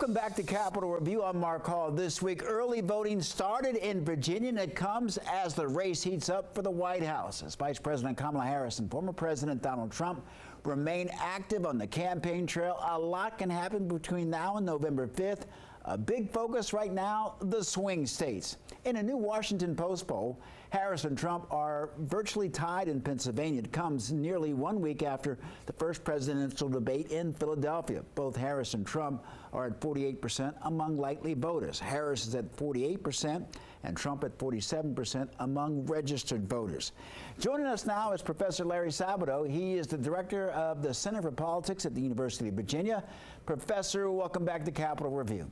Welcome back to Capitol Review. I'm Mark Hall. This week, early voting started in Virginia, and it comes as the race heats up for the White House. As Vice President Kamala Harris and former President Donald Trump remain active on the campaign trail, a lot can happen between now and November 5th. A big focus right now, the swing states. In a new Washington Post poll, Harris and Trump are virtually tied in Pennsylvania. It comes nearly 1 week after the first presidential debate in Philadelphia. Both Harris and Trump are at 48% among likely voters. Harris is at 48% and Trump at 47% among registered voters. Joining us now is Professor Larry Sabato. He is the director of the Center for Politics at the University of Virginia. Professor, welcome back to Capitol Review.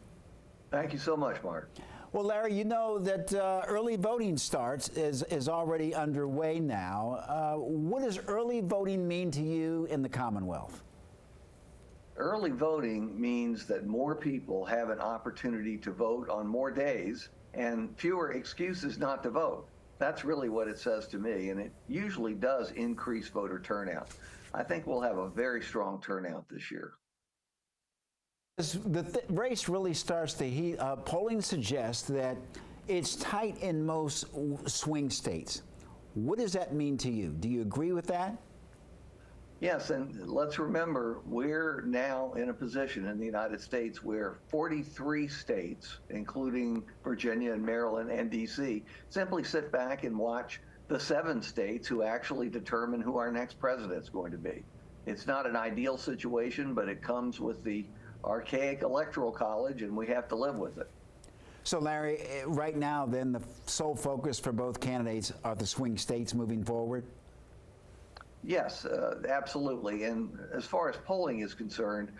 Thank you so much, Mark. Well, Larry, you know that early voting is already underway now. What does early voting mean to you in the Commonwealth? Early voting means that more people have an opportunity to vote on more days and fewer excuses not to vote. That's really what it says to me, and it usually does increase voter turnout. I think we'll have a very strong turnout this year. The race really starts to heat up. Polling suggests that it's tight in most swing states. What does that mean to you? Do you agree with that? Yes, and let's remember, we're now in a position in the United States where 43 states, including Virginia and Maryland and D.C., simply sit back and watch the 7 states who actually determine who our next president is going to be. It's not an ideal situation, but it comes with the archaic electoral college, and we have to live with it. So, Larry, right now, then, the sole focus for both candidates are the swing states moving forward? Yes, absolutely. And as far as polling is concerned,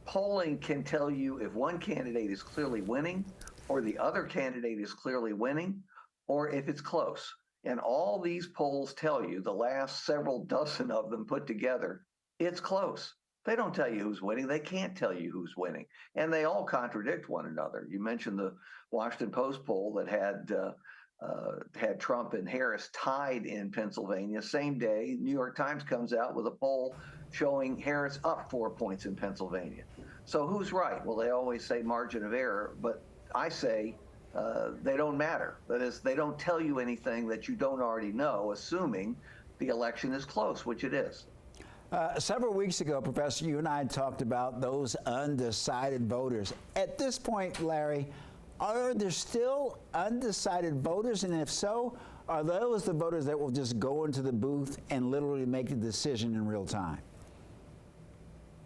polling can tell you if one candidate is clearly winning or the other candidate is clearly winning, or if it's close. And all these polls tell you, the last several dozen of them put together, it's close. They don't tell you who's winning. They can't tell you who's winning. And they all contradict one another. You mentioned the Washington Post poll that had Trump and Harris tied in Pennsylvania. Same day, New York Times comes out with a poll showing Harris up 4 points in Pennsylvania. So who's right? Well, they always say margin of error, but I say they don't matter. That is, they don't tell you anything that you don't already know, assuming the election is close, which it is. Several weeks ago, Professor, you and I talked about those undecided voters. At this point, Larry, are there still undecided voters? And if so, are those the voters that will just go into the booth and literally make the decision in real time?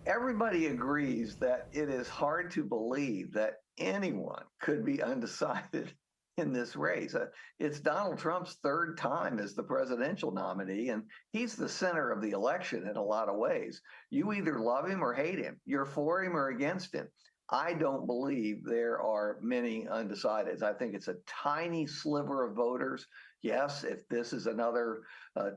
Everybody agrees that it is hard to believe that anyone could be undecided in this race. It's Donald Trump's 3rd time as the presidential nominee, and he's the center of the election in a lot of ways. You either love him or hate him. You're for him or against him. I don't believe there are many undecideds. I think it's a tiny sliver of voters. Yes, if this is another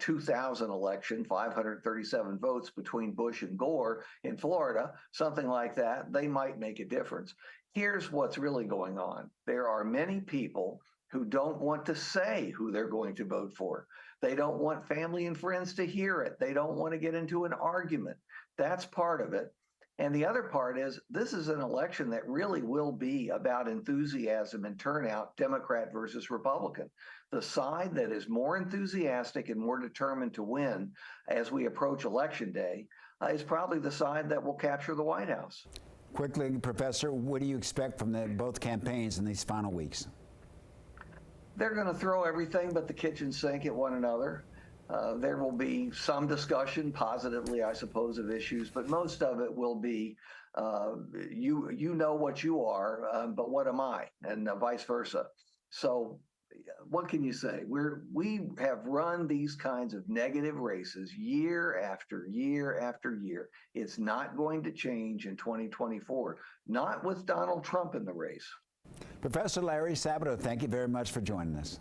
2000 election, 537 votes between Bush and Gore in Florida, something like that, they might make a difference. Here's what's really going on. There are many people who don't want to say who they're going to vote for. They don't want family and friends to hear it. They don't want to get into an argument. That's part of it. And the other part is this is an election that really will be about enthusiasm and turnout, Democrat versus Republican. The side that is more enthusiastic and more determined to win as we approach Election Day is probably the side that will capture the White House. Quickly, Professor, what do you expect from both campaigns in these final weeks? They're going to throw everything but the kitchen sink at one another. There will be some discussion, positively, I suppose, of issues, but most of it will be, you know what you are, but what am I, and vice versa. So what can you say? We have run these kinds of negative races year after year after year. It's not going to change in 2024, not with Donald Trump in the race. Professor Larry Sabato, thank you very much for joining us.